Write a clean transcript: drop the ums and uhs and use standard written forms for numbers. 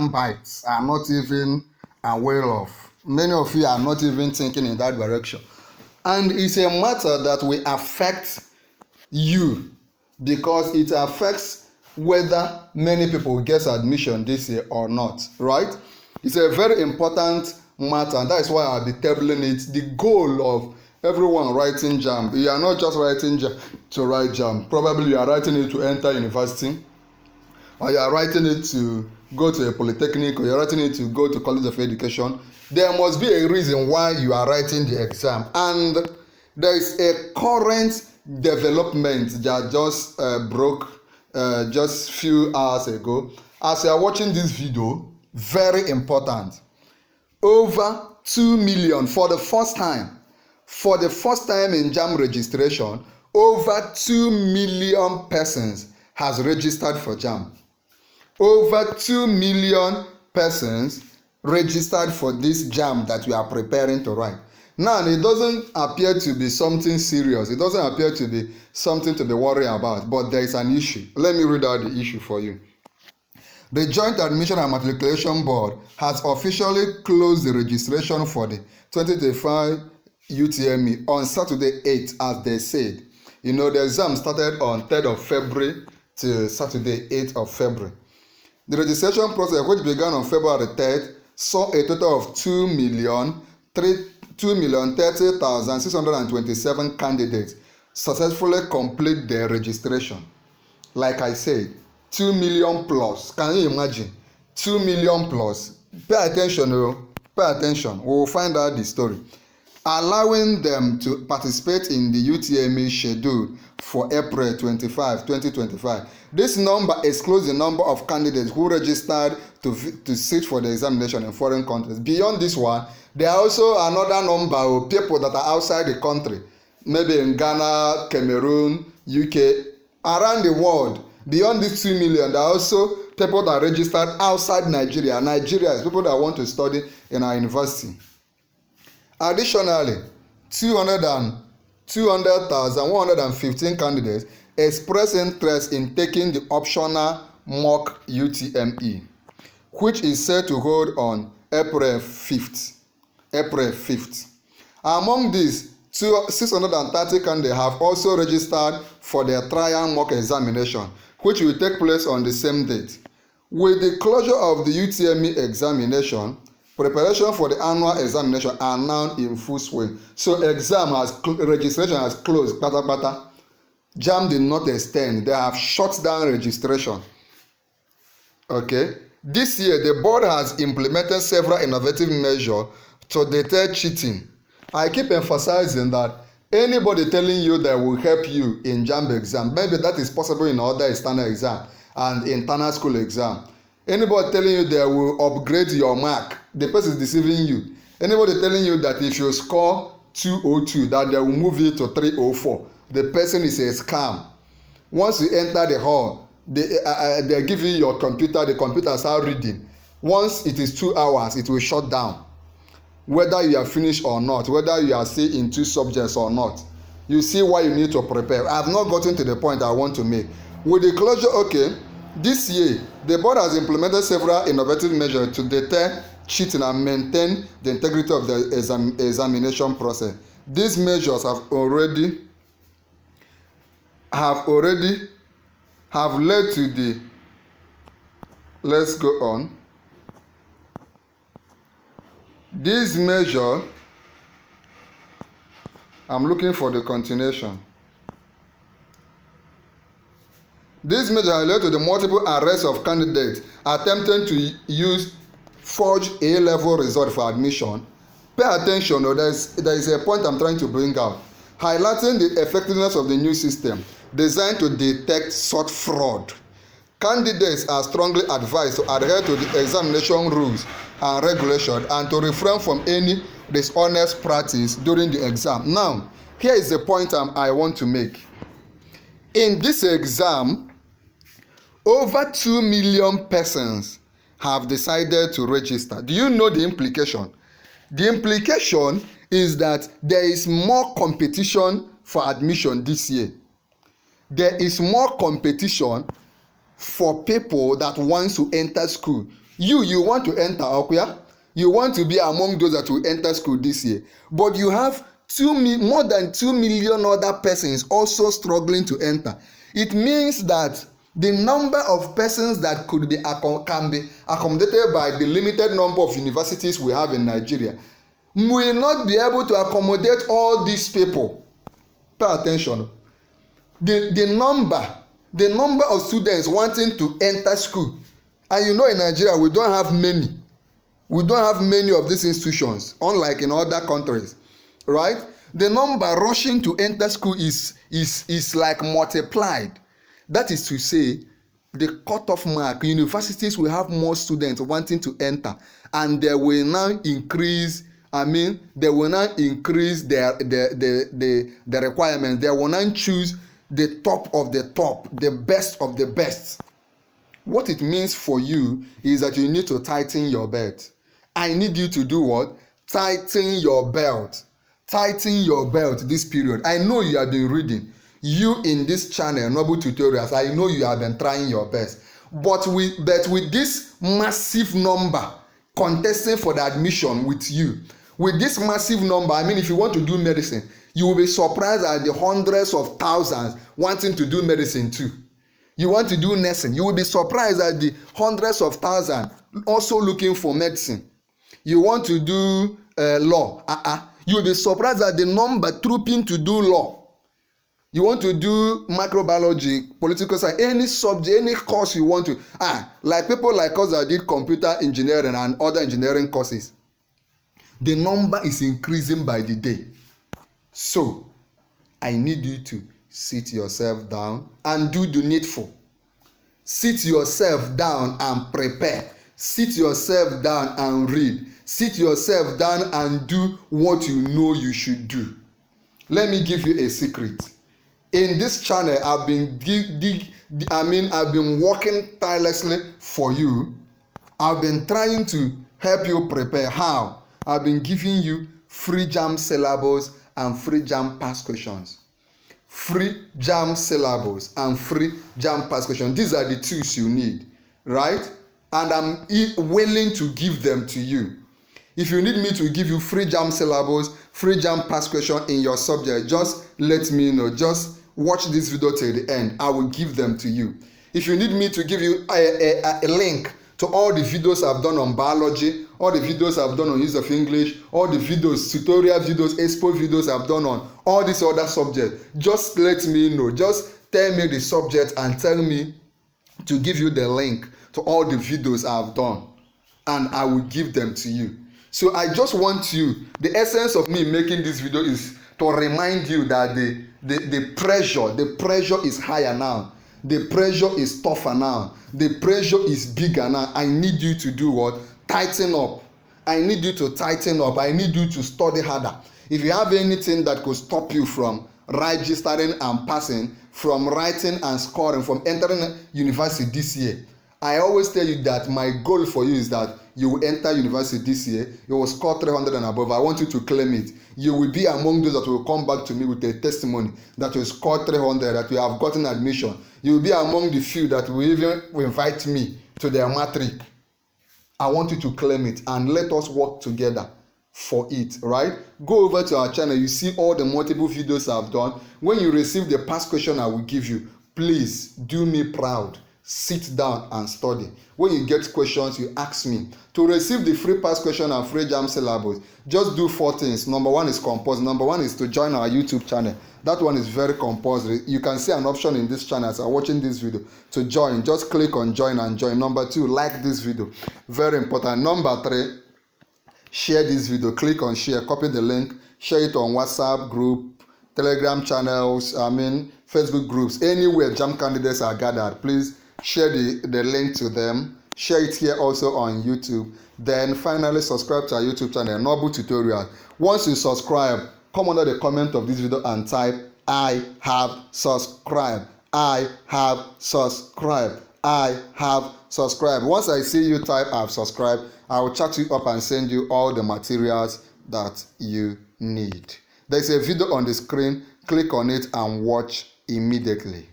JAMBites are not even aware of. Many of you are not even thinking in that direction. And it's a matter that will affect you because it affects whether many people get admission this year or not, right? It's a very important matter, and that is why I'll be tabling it. The goal of everyone writing JAMB, you are not just writing JAMB to write JAMB. Probably you are writing it to enter university, or you are writing it to go to a polytechnic, or you are writing it to go to college of education. There must be a reason why you are writing the exam, and there is a current development that just broke just few hours ago. As you are watching this video, very important, over 2 million for the first time in JAMB registration, over 2 million persons has registered for JAMB. Over 2 million persons registered for this JAMB that we are preparing to write. Now, it doesn't appear to be something serious. It doesn't appear to be something to be worried about, but there is an issue. Let me read out the issue for you. The Joint Admission and Matriculation Board has officially closed the registration for the 2025 UTME on Saturday 8th, as they said. You know, the exam started on 3rd of February to Saturday 8th of February. The registration process, which began on February 3rd, saw a total of 2,030,627 candidates successfully complete their registration. Like I said, 2 million plus. Can you imagine? 2 million plus. Pay attention, pay attention. We will find out the story. Allowing them to participate in the UTME schedule for April 25, 2025. This number excludes the number of candidates who registered to sit for the examination in foreign countries. Beyond this one, there are also another number of people that are outside the country, maybe in Ghana, Cameroon, UK, around the world. Beyond these 2 million, there are also people that are registered outside Nigeria. Nigeria is people that want to study in our university. Additionally, 200,115 candidates expressed interest in taking the optional mock UTME, which is set to hold on April 5th. Among these, 630 candidates have also registered for their trial mock examination, which will take place on the same date. With the closure of the UTME examination, preparation for the annual examination are now in full swing. So registration has closed. JAMB did not extend. They have shut down registration. Okay. This year, the board has implemented several innovative measures to deter cheating. I keep emphasizing that anybody telling you that will help you in JAMB exam, maybe that is possible in other external exam and internal school exam. Anybody telling you they will upgrade your mark, the person is deceiving you. Anybody telling you that if you score 202, that they will move you to 304, the person is a scam. Once you enter the hall, they give you your computer, the computer starts reading. Once it is 2 hours, it will shut down. Whether you are finished or not, whether you are still in 2 subjects or not, you see why you need to prepare. I have not gotten to the point I want to make. With the closure, okay, this year, the board has implemented several innovative measures to deter cheating and maintain the integrity of the examination process. These measures have led to the, let's go on. These measures, I'm looking for the continuation. This measure led to the multiple arrests of candidates attempting to use forged A-level result for admission. Pay attention, there is a point I'm trying to bring out. Highlighting the effectiveness of the new system designed to detect such fraud. Candidates are strongly advised to adhere to the examination rules and regulations and to refrain from any dishonest practice during the exam. Now, here is the point I want to make. In this exam, over 2 million persons have decided to register. Do you know the implication? The implication is that there is more competition for admission this year. There is more competition for people that want to enter school You want to enter Okuya, you want to be among those that will enter school this year, but you have more than 2 million other persons also struggling to enter. It means that the number of persons that can be accommodated by the limited number of universities we have in Nigeria will not be able to accommodate all these people. Pay attention. The number of students wanting to enter school, and you know in Nigeria we don't have many of these institutions, unlike in other countries, right? The number rushing to enter school is like multiplied. That is to say, the cutoff mark, universities will have more students wanting to enter, and they will now increase. They will now increase the requirements. They will now choose the top of the top, the best of the best. What it means for you is that you need to tighten your belt. I need you to do what? Tighten your belt. Tighten your belt this period. I know you have been reading. You in this channel, Noble Tutorials, I know you have been trying your best. But with this massive number contesting for the admission with you, with this massive number, if you want to do medicine, you will be surprised at the hundreds of thousands wanting to do medicine too. You want to do nursing, you will be surprised at the hundreds of thousands also looking for medicine. You want to do law, you will be surprised at the number trooping to do law. You want to do microbiology, political science, any subject, any course you want to. Like people like us that did computer engineering and other engineering courses. The number is increasing by the day. So, I need you to sit yourself down and do the needful. Sit yourself down and prepare. Sit yourself down and read. Sit yourself down and do what you know you should do. Let me give you a secret. In this channel, I've been working tirelessly for you. I've been trying to help you prepare. How? I've been giving you free JAMB syllables and free JAMB past questions. Free JAMB syllables and free JAMB past questions. These are the tools you need, right? And I'm willing to give them to you. If you need me to give you free JAMB syllables, free JAMB past question in your subject, just let me know. Just watch this video till the end. I will give them to you. If you need me to give you a link to all the videos I've done on biology, all the videos I've done on use of English, all the videos, tutorial videos, expo videos I've done on all these other subjects, just let me know. Just tell me the subject and tell me to give you the link to all the videos I've done, and I will give them to you. So I just want you, the essence of me making this video is to remind you that the pressure is higher now. The pressure is tougher now. The pressure is bigger now. I need you to do what? Tighten up. I need you to tighten up. I need you to study harder. If you have anything that could stop you from registering and passing, from writing and scoring, from entering university this year, I always tell you that my goal for you is that you will enter university this year, you will score 300 and above. I want you to claim it. You will be among those that will come back to me with a testimony that you scored 300, that you have gotten admission. You will be among the few that will even invite me to their matric. I want you to claim it and let us work together for it, right? Go over to our channel. You see all the multiple videos I've done. When you receive the past question I will give you, please do me proud. Sit down and study. When you get questions, you ask me. To receive the free past question and free JAMB syllabus, just do 4 things. Number 1 is compulsory. Number 1 is to join our YouTube channel. That one is very compulsory. You can see an option in this channel as you're watching this video to join. Just click on join and join. Number 2, like this video. Very important. Number 3, share this video. Click on share. Copy the link. Share it on WhatsApp group, Telegram channels, Facebook groups. Anywhere JAMB candidates are gathered, please share the link to them. Share it here also on YouTube. Then finally subscribe to our YouTube channel, Noble Tutorials. Once you subscribe, come under the comment of this video and type I have subscribed. I have subscribed. I have subscribed. Once I see you type I have subscribed, I will chat you up and send you all the materials that you need. There's a video on the screen. Click on it and watch immediately.